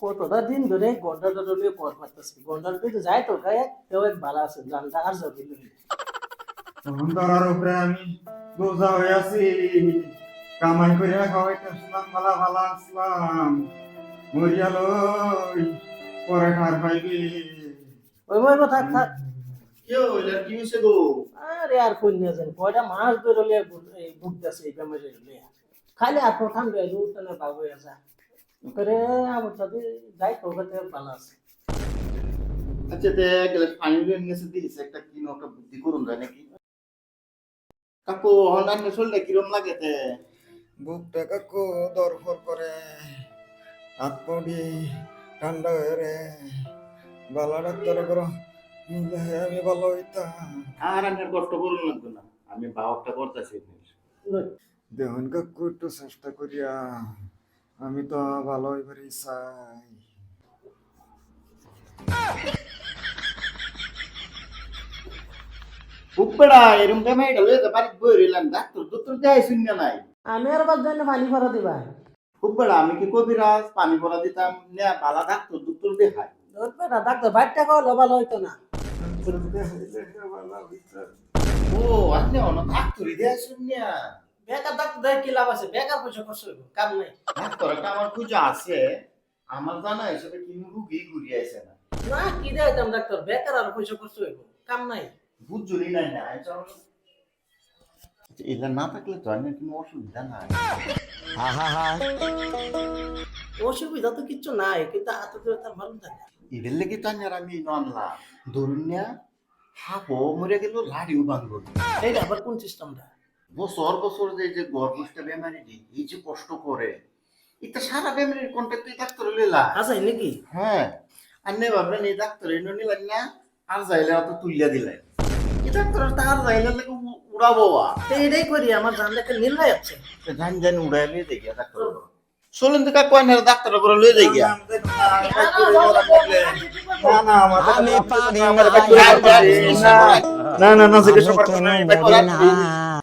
কতটা দিন ধরে গন্ডাটা নিয়ে পর পারতেছি গন্ডাটা তো যাই তো গায়ে কেউ এক ভালো আছে জানটা আর যাবে তখন তার উপরে আমি বোঝা হয়ে আছি কামাই করে খাওয়াইতেছিলাম মালা ভালা আসলাম মরিয়াল পরে ঠার পাইবি ওই থাক থাক কি হইল কি হইছে গো? আরে আর কই নিয়ে যান কয়টা মাস ধরে লিয়ে এই বুকদাছে এই বেমারে লিয়ে খালি আর প্রধান গায়ে উঠতে বাবু আছে করে আমার সাথে যাই তো ওখানে ভালো আছে আচ্ছা তে গেলে পানি লইন গেছে দিস একটা কি একটা বুদ্ধি করুন যায় নাকি? কাকু হন্ডার চললে কিরম লাগে তে? বুকটা কাকু দরফর করে হাত পড়ি ঠান্ডা হয়ে রে বালা ডাক্তার করো আমি ভালো হইতাম আর আমি কষ্ট করুন লাগবে না, আমি বাবাটা করতেছি। দেখুন কাকু একটু চেষ্টা করিয়া আমি তো ভালো হইবারই চাই উপড়া এরম বেমাই গেল তো বাড়ি বই রইলাম ডাক্তার ডাক্তার যাই শূন্য নাই। আমি আর বাদ জানি পানি ভরা দিবা উপড়া আমি কি কবিরাজ পানি ভরা দিতাম না বালা ডাক্তার ডাক্তার দেখাই। ধরবে না ডাক্তার বাইরটা খাওয়ালে ভালো হইতো না ও আপনি অন ডাক্তারই দেয়া শূন্য। বেকার ডাক্তার দেয় কি লাভ আছে বেকার পয়সা খরচ হইব কাম নাই ডাক্তারটা আমার খুঁজে আছে, আমার জানা হিসেবে কিন্তু রুগী ঘুরি আইছে না। না কি দেয়তাম ডাক্তার বেকার আর পয়সা খরচ হইব কাম নাই বুঝছুনি নাই না এটা না থাকলে তো আমি কোনো অসুবিধা নাই। অসুবিধা তো কিচ্ছু নাই কিন্তু হাত ধরে তার ভালো থাকে এদের লেগে তো আমি ননলাম ধরুন না হাপো মরে গেল লাড়িও ভাঙবো। এইটা আবার কোন সিস্টেমটা বছর বছর যে গর্ভস্থ বেমারি এই যে কষ্ট করে এটা সারা বেমারির কন্ট্যাক্ট ডাক্তার লইলা আছে নাকি হ্যাঁ আর নে ভাবলেন এই ডাক্তার এনে নিলেন না আর যাইলে অত তুলিয়া দিলেন এই ডাক্তার তার যাইলে লাগে উড়াবো তো এটাই করি আমার জানলে একটা নীল হয়ে যাচ্ছে জান জান উড়াই লিয়ে দেখি ডাক্তার চলেন তো কাকু আনার ডাক্তার করে লয়ে যাই গিয়া না না না না না না